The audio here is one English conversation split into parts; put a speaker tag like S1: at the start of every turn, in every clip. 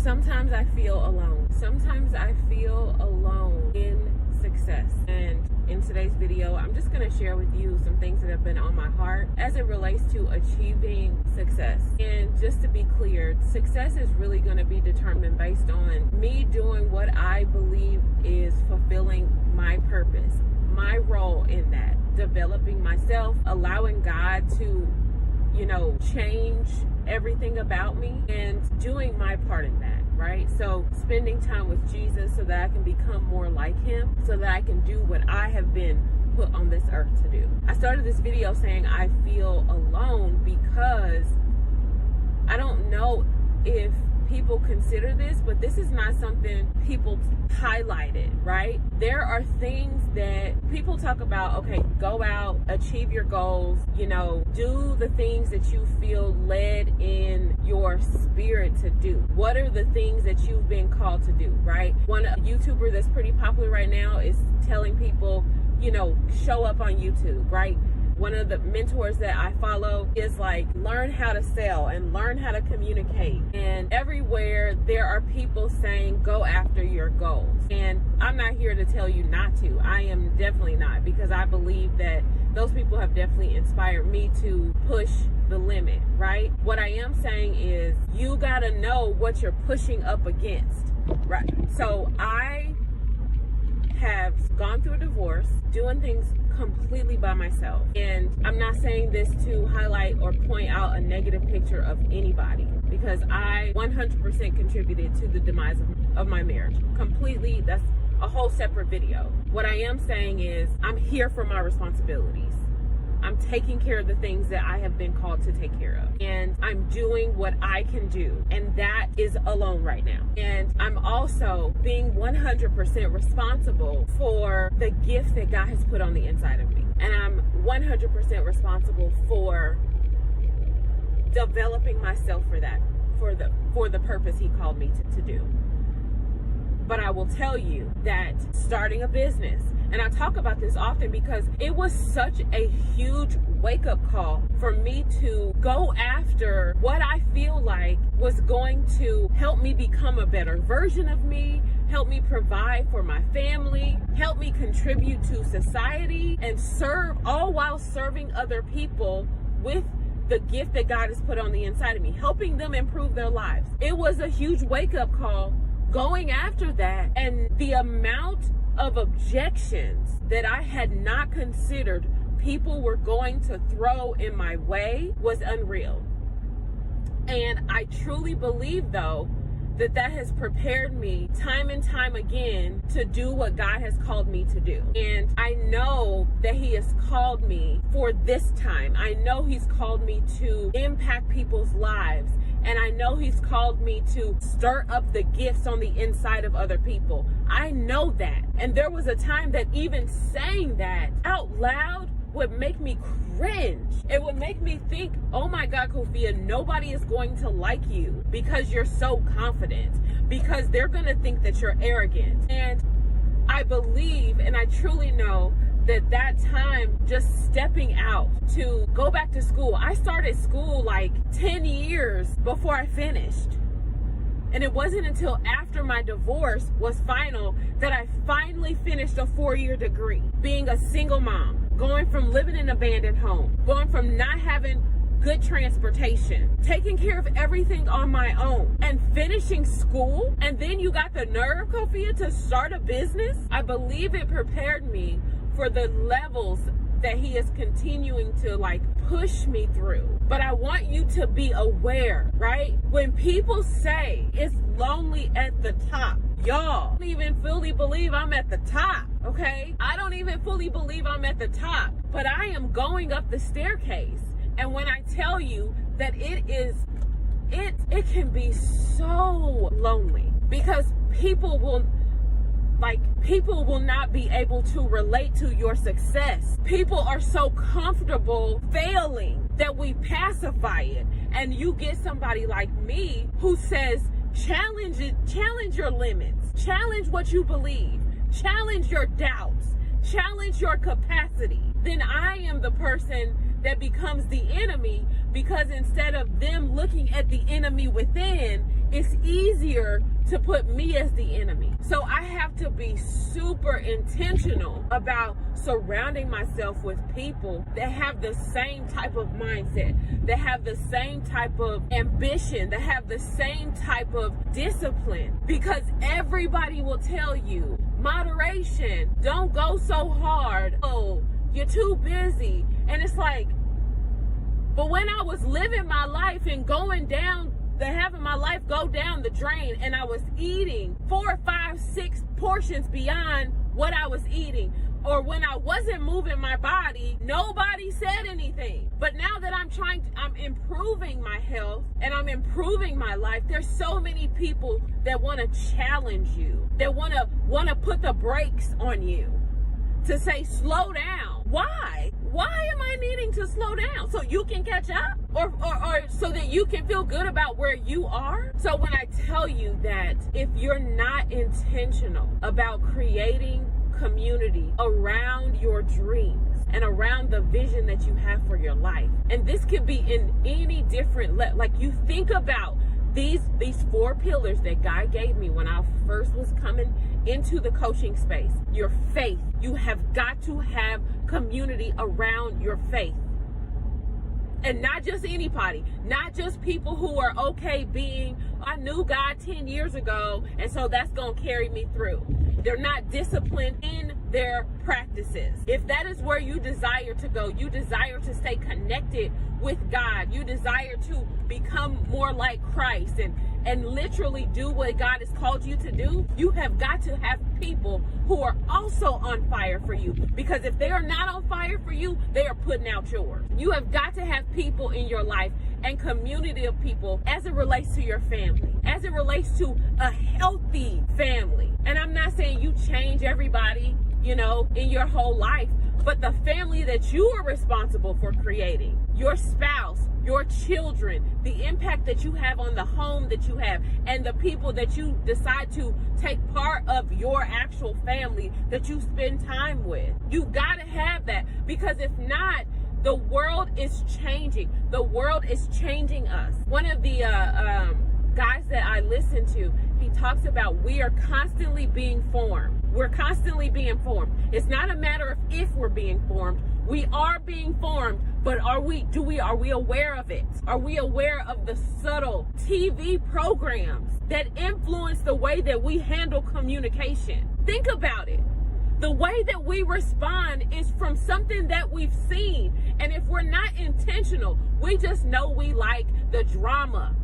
S1: Sometimes I feel alone. Sometimes I feel alone in success. And in today's video, I'm just going to share with you some things that have been on my heart as it relates to achieving success. And just to be clear, success is really going to be determined based on me doing what I believe is fulfilling my purpose, my role in that, developing myself, allowing God to, change everything about me and doing my part in that, right? So spending time with Jesus so that I can become more like him, so that I can do what I have been put on this earth to do. I started this video saying I feel alone because I don't know if people consider this, but this is not something people highlighted, right? There are things that people talk about, okay, go out, achieve your goals, do the things that you feel led in your spirit to do. What are the things that you've been called to do, right? One YouTuber that's pretty popular right now is telling people, show up on YouTube, right? One of the mentors that I follow is like, learn how to sell and learn how to communicate. And everywhere there are people saying, go after your goals. And I'm not here to tell you not to. I am definitely not, because I believe that those people have definitely inspired me to push the limit, right? What I am saying is you gotta know what you're pushing up against, right? So I have gone through a divorce, doing things completely by myself. And I'm not saying this to highlight or point out a negative picture of anybody, because I 100% contributed to the demise of my marriage. Completely, that's a whole separate video. What I am saying is I'm here for my responsibilities. I'm taking care of the things that I have been called to take care of. And I'm doing what I can do. And that is alone right now. And I'm also being 100% responsible for the gift that God has put on the inside of me. And I'm 100% responsible for developing myself for that, for the purpose he called me to do. But I will tell you that starting a business, and I talk about this often because it was such a huge wake-up call for me to go after what I feel like was going to help me become a better version of me, help me provide for my family, help me contribute to society, and serve, all while serving other people with the gift that God has put on the inside of me, helping them improve their lives. It was a huge wake-up call going after that, and the amount of objections that I had not considered people were going to throw in my way was unreal. And I truly believe, though, that has prepared me time and time again to do what God has called me to do. And I know that he has called me for this time. I know he's called me to impact people's lives. And I know he's called me to stir up the gifts on the inside of other people. I know that. And there was a time that even saying that out loud would make me cringe. It would make me think, oh my God, Kofia, nobody is going to like you because you're so confident, because they're going to think that you're arrogant. And I believe, and I truly know, that time just stepping out to go back to school. I started school like 10 years before I finished. And it wasn't until after my divorce was final that I finally finished a 4-year degree. Being a single mom, going from living in an abandoned home, going from not having good transportation, taking care of everything on my own, and finishing school. And then you got the nerve, Kofia, to start a business. I believe it prepared me for the levels that he is continuing to push me through. But I want you to be aware, right? When people say it's lonely at the top, y'all don't even fully believe I'm at the top, okay? I don't even fully believe I'm at the top, but I am going up the staircase. And when I tell you that it can be so lonely, because people will not be able to relate to your success. People are so comfortable failing that we pacify it. And you get somebody like me who says, challenge it, challenge your limits, challenge what you believe, challenge your doubts, challenge your capacity. Then I am the person that becomes the enemy, because instead of them looking at the enemy within, it's easier easier to put me as the enemy. So I have to be super intentional about surrounding myself with people that have the same type of mindset, that have the same type of ambition, that have the same type of discipline. Because everybody will tell you, moderation, don't go so hard, oh, you're too busy. And it's like, but when I was living my life and having my life go down the drain, and I was eating 4, 5, 6 portions beyond what I was eating, or when I wasn't moving my body, nobody said anything. But now that I'm improving my health and I'm improving my life, there's so many people that want to challenge you, that want to put the brakes on you, to say, slow down. Why? Why am I needing to slow down? So you can catch up? Or so that you can feel good about where you are? So when I tell you that if you're not intentional about creating community around your dreams and around the vision that you have for your life, and this could be in any different, like you think about these 4 pillars that God gave me when I first was coming into the coaching space. Your faith. You have got to have community around your faith. And not just anybody, not just people who are okay being, I knew God 10 years ago, and so that's going to carry me through. They're not disciplined in their practices. If that is where you desire to go, you desire to stay connected with God, you desire to become more like Christ and literally do what God has called you to do, you have got to have people who are also on fire for you. Because if they are not on fire for you, they are putting out yours. You have got to have people in your life and community of people as it relates to your family, as it relates to a healthy family. And I'm not saying you change everybody, in your whole life, but the family that you are responsible for creating, your spouse, your children, the impact that you have on the home that you have, and the people that you decide to take part of your actual family that you spend time with. You gotta have that, because if not, the world is changing. The world is changing us. One of the guys that I listen to, he talks about we are constantly being formed. We're constantly being formed. It's not a matter of if we're being formed. We are being formed, but are we aware of it? Are we aware of the subtle TV programs that influence the way that we handle communication? Think about it. The way that we respond is from something that we've seen. And if we're not intentional, we just know we like the drama.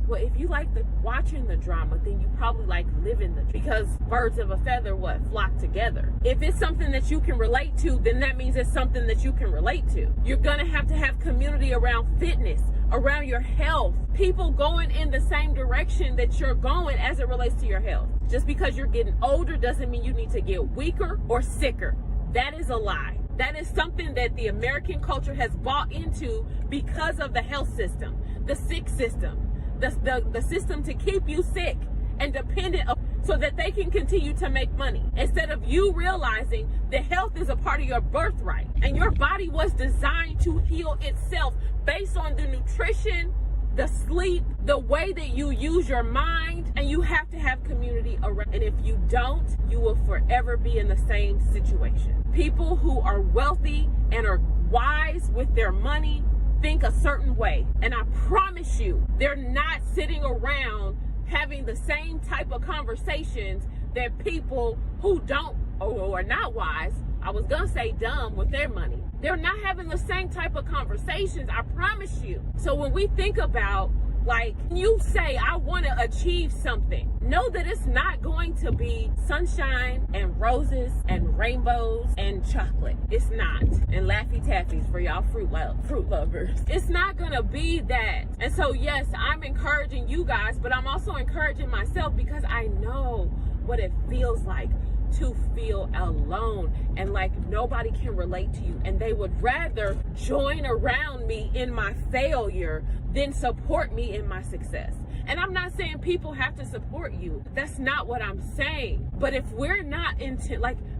S1: Well, if you like watching the drama, then you probably like living because birds of a feather, flock together. If it's something that you can relate to, then that means it's something that you can relate to. You're going to have community around fitness, around your health, people going in the same direction that you're going as it relates to your health. Just because you're getting older doesn't mean you need to get weaker or sicker. That is a lie. That is something that the American culture has bought into because of the health system, the sick system. The system to keep you sick and dependent so that they can continue to make money, instead of you realizing that health is a part of your birthright and your body was designed to heal itself based on the nutrition, the sleep, the way that you use your mind, and you have to have community around. And if you don't, you will forever be in the same situation. People who are wealthy and are wise with their money think a certain way, and I promise you they're not sitting around having the same type of conversations that people who don't or are not wise, I was gonna say dumb, with their money. They're not having the same type of conversations, I promise you. So when we think about, like, you say, I want to achieve something, know that it's not going to be sunshine and roses and rainbows and chocolate. It's not. And Laffy Taffies for y'all fruit lovers. It's not going to be that. And so, yes, I'm encouraging you guys, but I'm also encouraging myself, because I know what it feels like to feel alone and like nobody can relate to you, and they would rather join around me in my failure than support me in my success. And I'm not saying people have to support you. That's not what I'm saying. But if we're not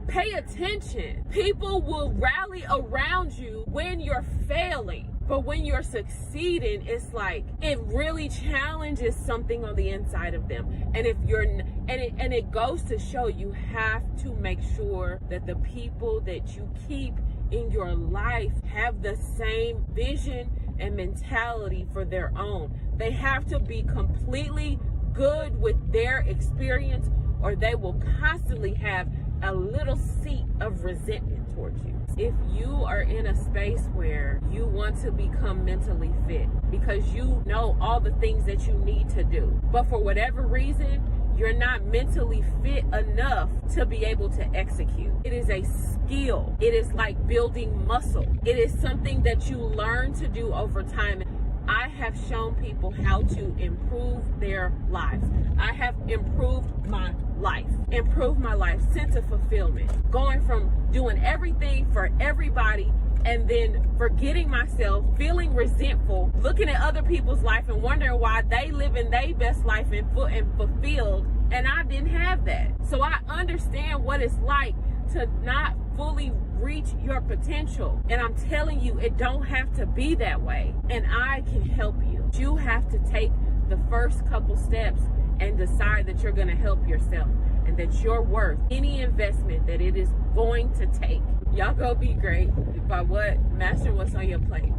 S1: pay attention. People will rally around you when you're failing. But when you're succeeding, it's like it really challenges something on the inside of them. And if you're and it goes to show, you have to make sure that the people that you keep in your life have the same vision and mentality for their own. They have to be completely good with their experience, or they will constantly have a little seed of resentment towards you. If you are in a space where you want to become mentally fit because you know all the things that you need to do, but for whatever reason, you're not mentally fit enough to be able to execute. It is a skill. It is like building muscle. It is something that you learn to do over time. I have shown people how to improve their lives. I have improved my life, sense of fulfillment, going from doing everything for everybody and then forgetting myself, feeling resentful, looking at other people's life and wondering why they live in their best life and fulfilled, and I didn't have that. So I understand what it's like to not fully reach your potential. And I'm telling you, it don't have to be that way. And I can help you. You have to take the first couple steps and decide that you're going to help yourself and that you're worth any investment that it is going to take. Y'all go be great by mastering what's on your plate.